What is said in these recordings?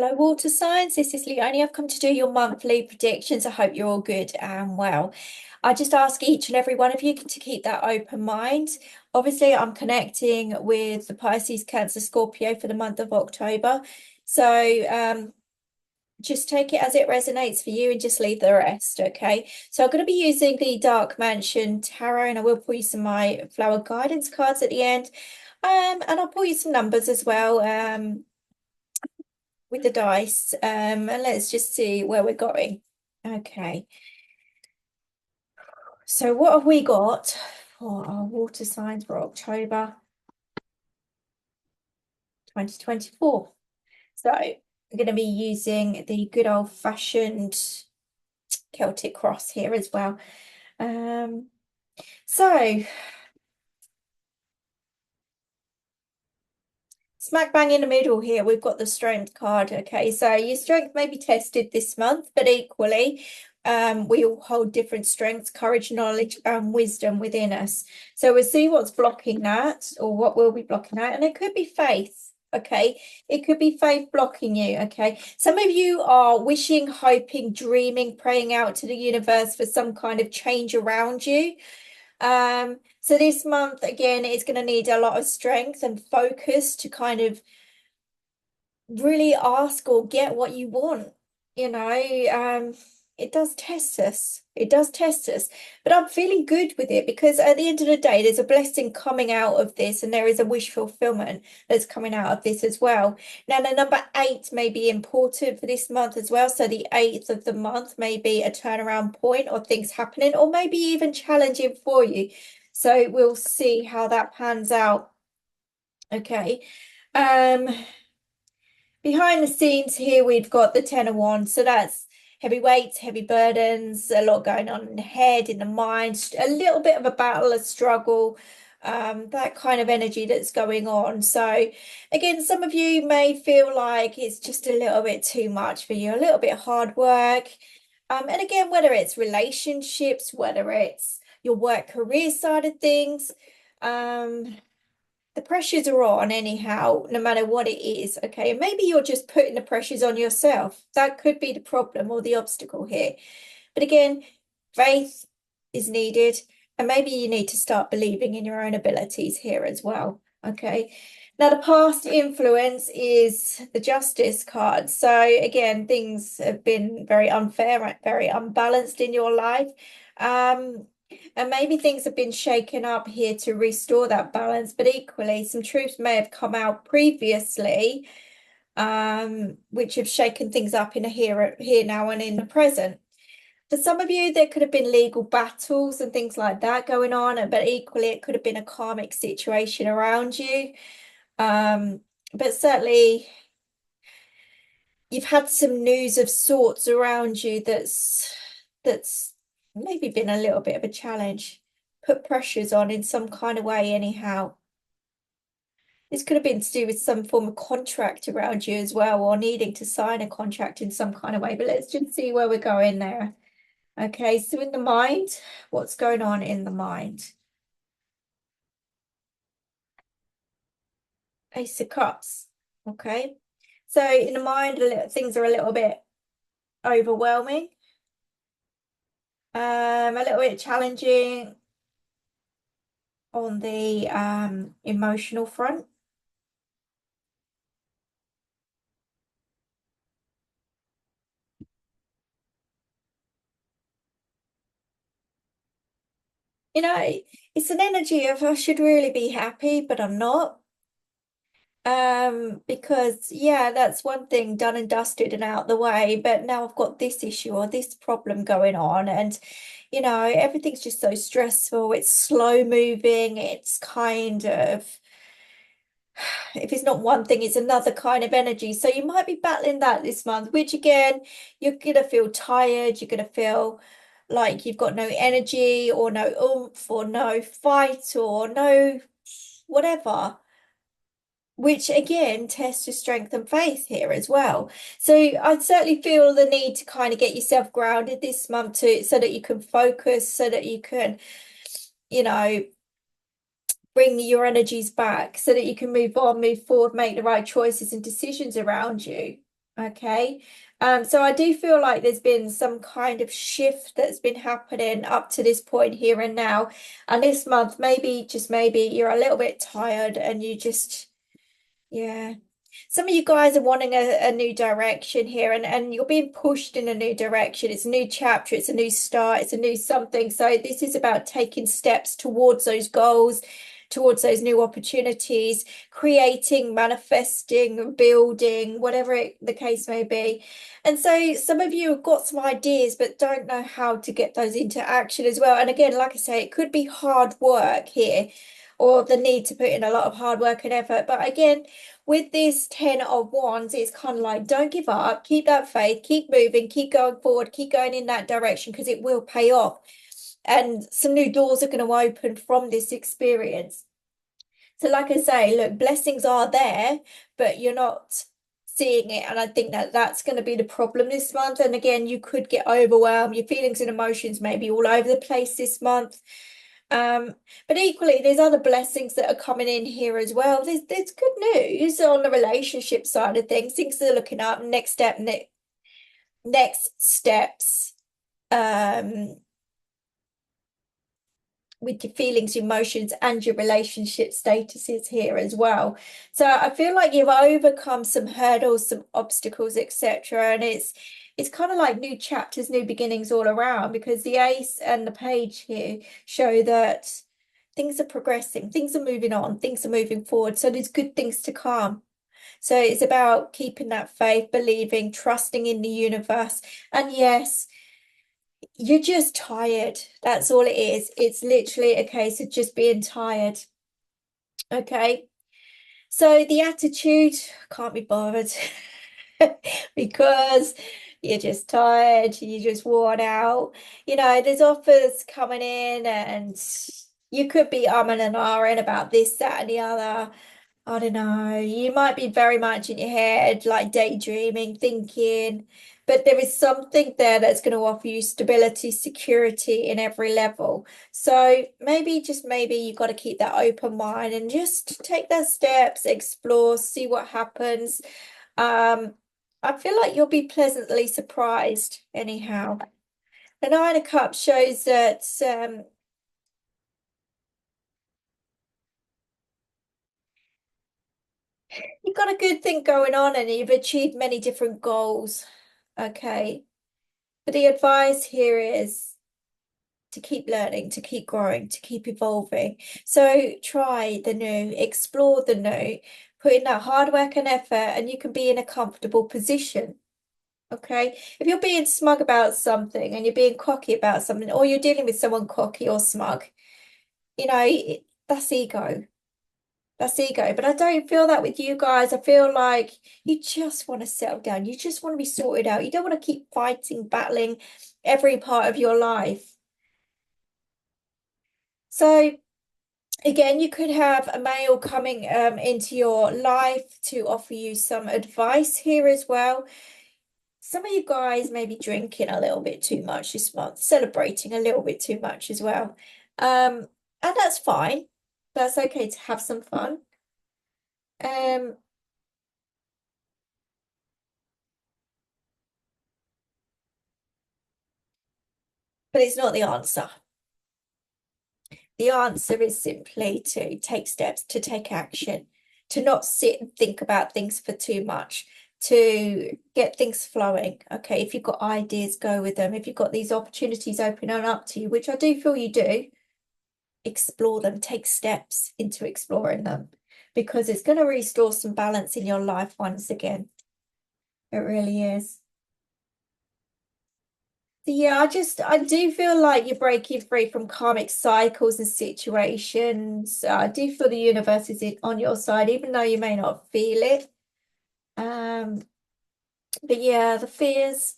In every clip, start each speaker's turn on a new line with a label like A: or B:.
A: Hello, water signs. This is Leone. I've come to do your monthly predictions. I hope you're all good and well. I just ask each and every one of you to keep that open mind. Obviously, I'm connecting with the Pisces, Cancer, Scorpio for the month of October. So just take it as it resonates for you and just leave the rest, okay? So I'm going to be using the Dark Mansion Tarot, and I will pull you some of my flower guidance cards at the end. And I'll pull you some numbers as well. With the dice. And let's just see where we're going. Okay. So what have we got for our water signs for October 2024? So we're going to be using the good old-fashioned Celtic cross here as well. So smack bang in the middle here, we've got the strength card. Okay, so your strength may be tested this month, but equally, we all hold different strengths, courage, knowledge, and wisdom within us. So we'll see what's blocking that, or what will be blocking that, and it could be faith. Okay, it could be faith blocking you. Okay, some of you are wishing, hoping, dreaming, praying out to the universe for some kind of change around you. So this month again is going to need a lot of strength and focus to kind of really ask or get what you want. You know, it does test us. It does test us. But I'm feeling good with it because at the end of the day, there's a blessing coming out of this, and there is a wish fulfillment that's coming out of this as well. Now, the number 8 may be important for this month as well. So the 8th of the month may be a turnaround point or things happening, or maybe even challenging for you. So we'll see how that pans out. Okay. Behind the scenes here, we've got the Ten of Wands. So that's heavy weights, heavy burdens, a lot going on in the head, in the mind, a little bit of a battle, a struggle, that kind of energy that's going on. So again, some of you may feel like it's just a little bit too much for you, a little bit hard work. And again, whether it's relationships, whether it's your work career side of things, the pressures are on anyhow, no matter what it is. Okay, and maybe you're just putting the pressures on yourself. That could be the problem or the obstacle here. But again, faith is needed, and maybe you need to start believing in your own abilities here as well. Okay. Now, the past influence is the Justice card. So again, things have been very unfair, very unbalanced in your life. And maybe things have been shaken up here to restore that balance, but equally, some truths may have come out previously, which have shaken things up in a here now and in the present. For some of you, there could have been legal battles and things like that going on, but equally, it could have been a karmic situation around you. But certainly, you've had some news of sorts around you that's maybe been a little bit of a challenge, put pressures on in some kind of way anyhow. This could have been to do with some form of contract around you as well, or needing to sign a contract in some kind of way. But let's just see where we're going there. Okay, so in the mind, what's going on in the mind? Ace of Cups. Okay, so in the mind, things are a little bit overwhelming, a little bit challenging on the emotional front. You know, it's an energy of I should really be happy, but I'm not. Because yeah, that's one thing done and dusted and out the way, but now I've got this issue or this problem going on, and you know, everything's just so stressful. It's slow moving, it's kind of if it's not one thing, it's another kind of energy. So you might be battling that this month, which again, you're gonna feel tired, you're gonna feel like you've got no energy or no oomph or no fight or no whatever, which again tests your strength and faith here as well. So I certainly feel the need to kind of get yourself grounded this month to so that you can focus, so that you can, you know, bring your energies back so that you can move on, move forward, make the right choices and decisions around you. Okay. So I do feel like there's been some kind of shift that's been happening up to this point here and now. And this month, maybe, just maybe, you're a little bit tired and you just, yeah. Some of you guys are wanting a new direction here, and you're being pushed in a new direction. It's a new chapter, it's a new start, it's a new something. So this is about taking steps towards those goals, towards those new opportunities, creating, manifesting, building, whatever the case may be. And so some of you have got some ideas, but don't know how to get those into action as well. And again, like I say, it could be hard work here, or the need to put in a lot of hard work and effort. But again, with this 10 of Wands, it's kind of like, don't give up, keep that faith, keep moving, keep going forward, keep going in that direction because it will pay off. And some new doors are going to open from this experience. So, like I say, look, blessings are there, but you're not seeing it. And I think that that's going to be the problem this month. And again, you could get overwhelmed. Your feelings and emotions may be all over the place this month. Um, but equally, there's other blessings that are coming in here as well. There's good news on the relationship side of things. Things are looking up. Next steps. With your feelings, emotions, and your relationship statuses here as well. So I feel like you've overcome some hurdles, some obstacles, etc. And it's kind of like new chapters, new beginnings all around, because the ace and the page here show that things are progressing, things are moving on, things are moving forward. So there's good things to come. So it's about keeping that faith, believing, trusting in the universe. And yes, you're just tired. That's all it is. It's literally a case of just being tired. Okay. So the attitude, can't be bothered because you're just tired, you're just worn out. You know, there's offers coming in and you could be umming and ahhing about this, that, and the other. I don't know. You might be very much in your head, like daydreaming, thinking, but there is something there that's going to offer you stability, security in every level. So maybe, just maybe, you've got to keep that open mind and just take those steps, explore, see what happens. Um, I feel like you'll be pleasantly surprised anyhow. The Nine of Cups shows that you've got a good thing going on and you've achieved many different goals. Okay. But the advice here is to keep learning, to keep growing, to keep evolving. So try the new, explore the new, put in that hard work and effort, and you can be in a comfortable position. Okay. If you're being smug about something and you're being cocky about something, or you're dealing with someone cocky or smug, you know, that's ego. That's ego. But I don't feel that with you guys. I feel like you just want to settle down. You just want to be sorted out. You don't want to keep fighting, battling every part of your life. So again, you could have a male coming into your life to offer you some advice here as well. Some of you guys may be drinking a little bit too much this month, celebrating a little bit too much as well. And that's fine. That's okay to have some fun. Um, but it's not the answer. The answer is simply to take steps, to take action, to not sit and think about things for too much, to get things flowing. Okay, if you've got ideas, go with them. If you've got these opportunities opening up to you, which I do feel you do, explore them, take steps into exploring them because it's going to restore some balance in your life once again. It really is. So yeah, I do feel like you're breaking free from karmic cycles and situations. I do feel the universe is on your side, even though you may not feel it. Um, but yeah, the fears,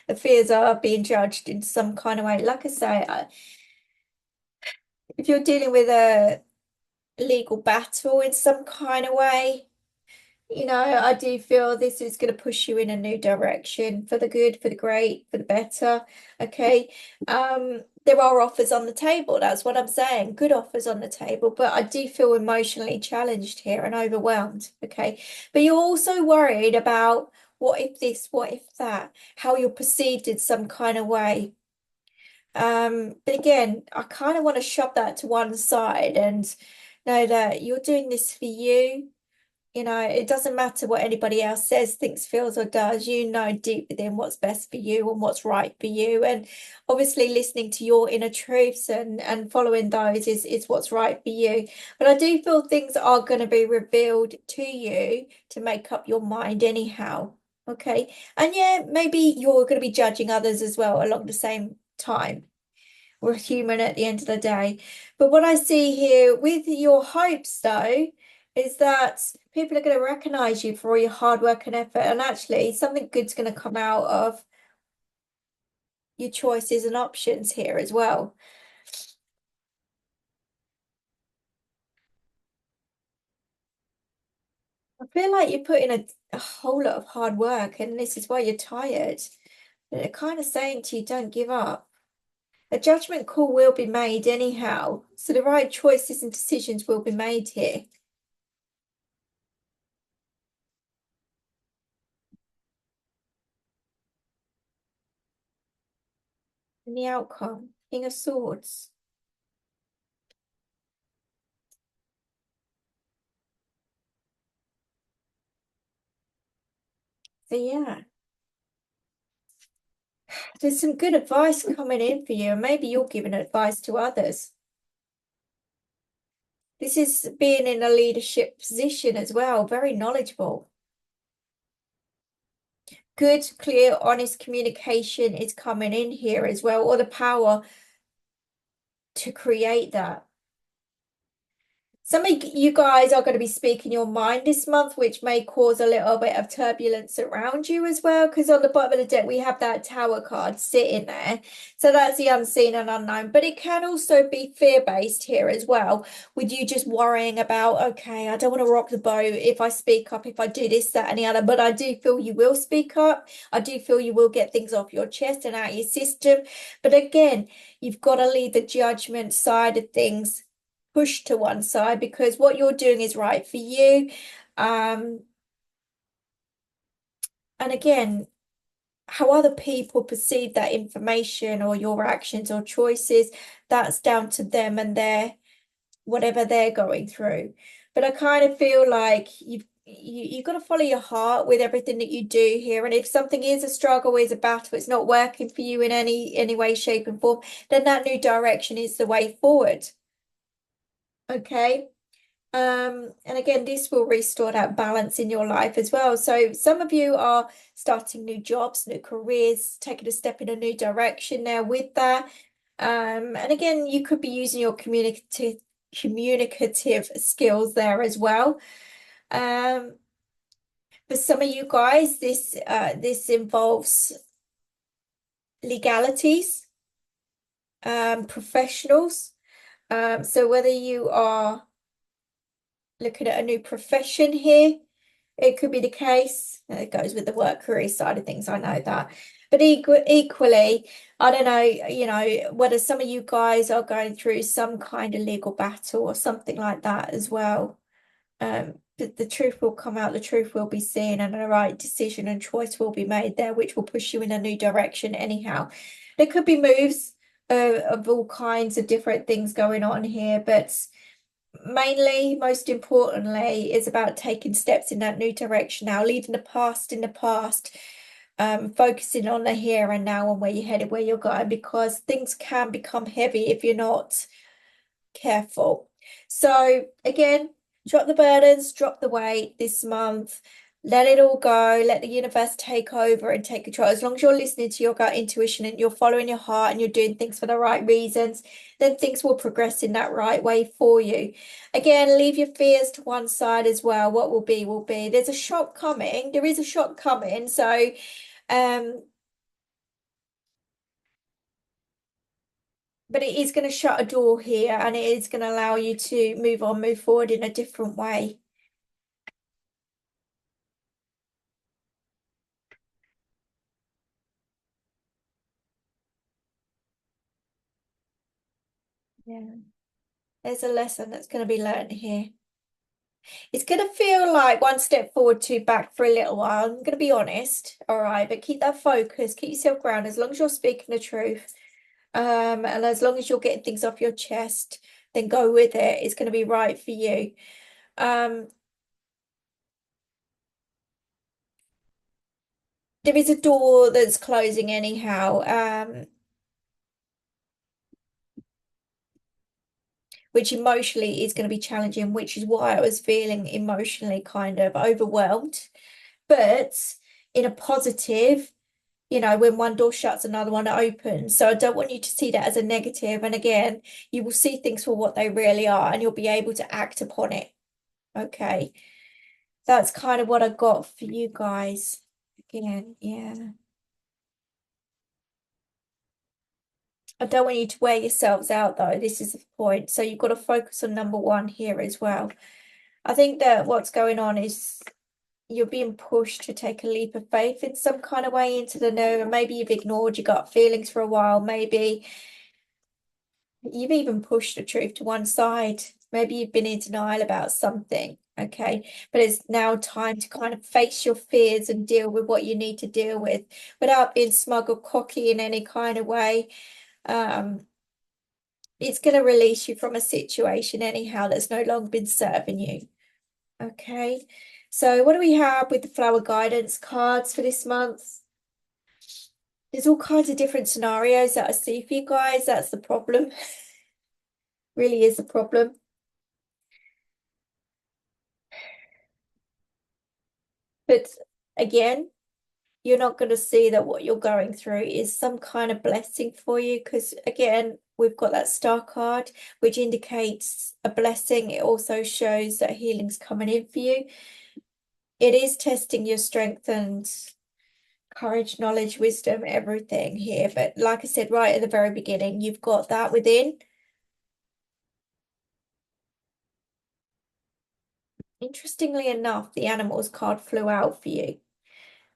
A: the fears are being judged in some kind of way. Like I say, if you're dealing with a legal battle in some kind of way, I do feel this is going to push you in a new direction for the good, for the great, for the better. Okay. There are offers on the table. That's what I'm saying. Good offers on the table, but I do feel emotionally challenged here and overwhelmed. Okay. But you're also worried about what if this, what if that, how you're perceived in some kind of way. But again, I kind of want to shove that to one side and know that you're doing this for you. It doesn't matter what anybody else says, thinks, feels, or does. You know deep within what's best for you and what's right for you. And obviously listening to your inner truths and following those is what's right for you. But I do feel things are going to be revealed to you to make up your mind anyhow. Okay. And yeah, maybe you're going to be judging others as well along the same time. We're human at the end of the day. But what I see here with your hopes, though, is that people are going to recognize you for all your hard work and effort. And actually, something good's going to come out of your choices and options here as well. I feel like you're putting a whole lot of hard work, and this is why you're tired. But they're kind of saying to you, don't give up. A judgment call will be made anyhow. So the right choices and decisions will be made here. And the outcome, King of Swords. So yeah. There's some good advice coming in for you, and maybe you're giving advice to others. This is being in a leadership position as well, very knowledgeable. Good, clear, honest communication is coming in here as well, or the power to create that. Some of you guys are going to be speaking your mind this month, which may cause a little bit of turbulence around you as well. Because on the bottom of the deck, we have that tower card sitting there. So that's the unseen and unknown. But it can also be fear-based here as well, with you just worrying about, okay, I don't want to rock the boat if I speak up, if I do this, that, and the other. But I do feel you will speak up. I do feel you will get things off your chest and out of your system. But again, you've got to leave the judgment side of things pushed to one side because what you're doing is right for you. Um, and again, how other people perceive that information or your actions or choices, that's down to them and their whatever they're going through. But I kind of feel like you've got to follow your heart with everything that you do here. And if something is a struggle, is a battle, it's not working for you in any way, shape, and form, then that new direction is the way forward. Okay. And again, this will restore that balance in your life as well. So some of you are starting new jobs, new careers, taking a step in a new direction now with that. And again, you could be using your communicative skills there as well. Um, for some of you guys, this involves legalities, professionals. So whether you are looking at a new profession here, it could be the case. It goes with the work career side of things, I know that. But equally, I don't know, whether some of you guys are going through some kind of legal battle or something like that as well. But the truth will come out, the truth will be seen, and the right decision and choice will be made there, which will push you in a new direction anyhow. There could be moves of all kinds of different things going on here, but mainly, most importantly, is about taking steps in that new direction now, leaving the past in the past, focusing on the here and now and where you're headed, where you're going, because things can become heavy if you're not careful. So again, drop the burdens, drop the weight this month. Let it all go. Let the universe take over and take control. As long as you're listening to your gut intuition and you're following your heart and you're doing things for the right reasons, then things will progress in that right way for you. Again, leave your fears to one side as well. What will be, will be. There's a shock coming. There is a shock coming. So, um, but it is going to shut a door here and it is going to allow you to move on, move forward in a different way. Yeah. There's a lesson that's going to be learned here. It's going to feel like one step forward, two back for a little while. I'm going to be honest, all right, but keep that focus, keep yourself grounded as long as you're speaking the truth. And as long as you're getting things off your chest, then go with it. It's going to be right for you. Um, there is a door that's closing anyhow, which emotionally is going to be challenging, which is why I was feeling emotionally kind of overwhelmed. But in a positive, you know, when one door shuts, another one opens. So I don't want you to see that as a negative. And again, you will see things for what they really are and you'll be able to act upon it. Okay. That's kind of what I got for you guys. Again, yeah. I don't want you to wear yourselves out though. This is the point. So you've got to focus on number one here as well. I think that what's going on is you're being pushed to take a leap of faith in some kind of way into the new, and maybe you've ignored your gut feelings for a while. Maybe you've even pushed the truth to one side. Maybe you've been in denial about something, okay? But it's now time to kind of face your fears and deal with what you need to deal with without being smug or cocky in any kind of way. Um, it's going to release you from a situation anyhow that's no longer been serving you, okay? So what do we have with the flower guidance cards for this month? There's all kinds of different scenarios that I see for you guys. That's the problem. Really is a problem. But again, you're not going to see that what you're going through is some kind of blessing for you because again, we've got that star card, which indicates a blessing. It also shows that healing's coming in for you. It is testing your strength and courage, knowledge, wisdom, everything here. But like I said, right at the very beginning, you've got that within. Interestingly enough, the animals card flew out for you.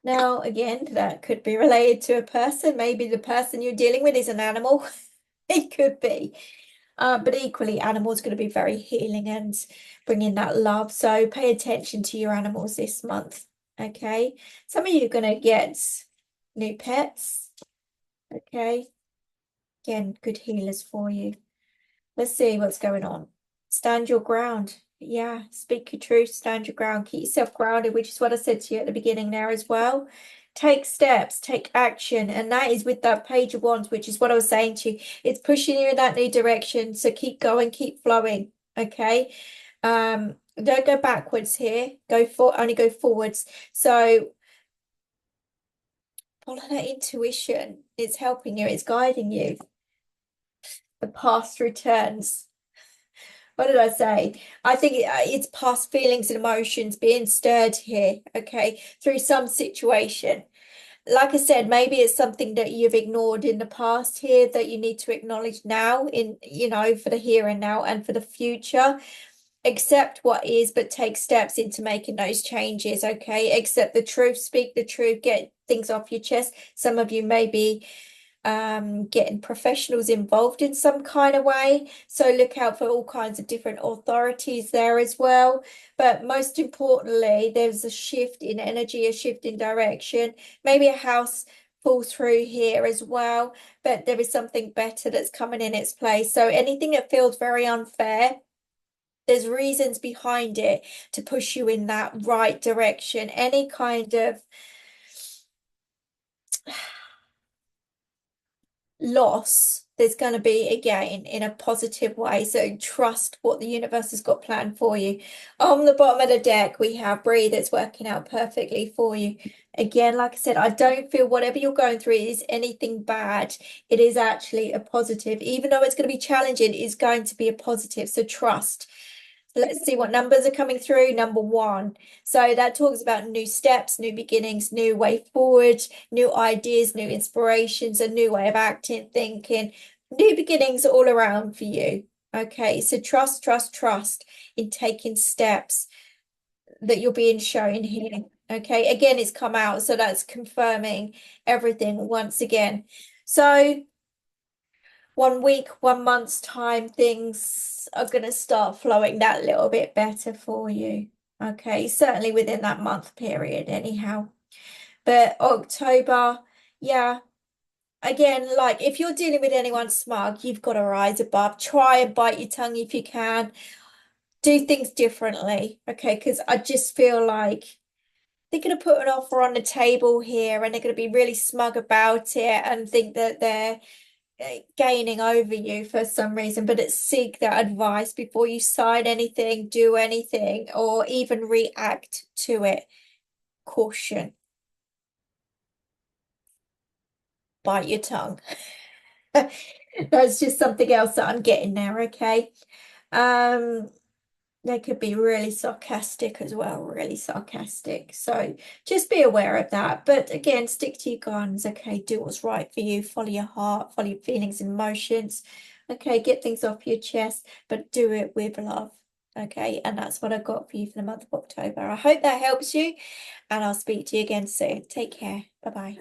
A: Now, again, that could be related to a person. Maybe the person you're dealing with is an animal. It could be. But equally, animals going to be very healing and bringing that love. So pay attention to your animals this month. Okay. Some of you are going to get new pets. Okay. Again, good healers for you. Let's see what's going on. Stand your ground. Yeah, speak your truth, stand your ground, keep yourself grounded, which is what I said to you at the beginning there as well. Take steps, take action, and that is with that Page of Wands, which is what I was saying to you. It's pushing you in that new direction, so keep going, keep flowing, okay? Don't go backwards here. Only go forwards. So follow that intuition. It's helping you, it's guiding you. The past returns. What did I say? I think it's past feelings and emotions being stirred here, okay, through some situation. Like I said, maybe it's something that you've ignored in the past here that you need to acknowledge now in, you know, for the here and now and for the future. Accept what is, but take steps into making those changes, okay? Accept the truth, speak the truth, get things off your chest. Some of you may be getting professionals involved in some kind of way. So look out for all kinds of different authorities there as well. But most importantly, there's a shift in energy, a shift in direction. Maybe a house falls through here as well, but there is something better that's coming in its place. So anything that feels very unfair, there's reasons behind it to push you in that right direction. Any kind of loss, there's going to be a gain in a positive way. So trust what the universe has got planned for you. On the bottom of the deck, we have breathe. It's working out perfectly for you. Again, like I said, I don't feel whatever you're going through is anything bad. It is actually a positive. Even though it's going to be challenging, it's going to be a positive. So trust. Let's see what numbers are coming through. Number one. So that talks about new steps, new beginnings, new way forward, new ideas, new inspirations, a new way of acting, thinking, new beginnings all around for you. Okay, so trust, trust, trust in taking steps that you're being shown here. Okay, again, it's come out, so that's confirming everything once again. So 1 week, 1 month's time, things are going to start flowing that little bit better for you. Okay, certainly within that month period, anyhow. But October, yeah, again, like if you're dealing with anyone smug, you've got to rise above. Try and bite your tongue if you can. Do things differently, okay? Because I just feel like they're going to put an offer on the table here and they're going to be really smug about it and think that they're gaining over you for some reason, but it's seek that advice before you sign anything, do anything, or even react to it. Caution. Bite your tongue. That's just something else that I'm getting there, okay? Um, they could be really sarcastic as well, really sarcastic. So just be aware of that. But again, stick to your guns, okay? Do what's right for you. Follow your heart, follow your feelings and emotions. Okay, get things off your chest, but do it with love. Okay, and that's what I got for you for the month of October. I hope that helps you, and I'll speak to you again soon. Take care. Bye-bye.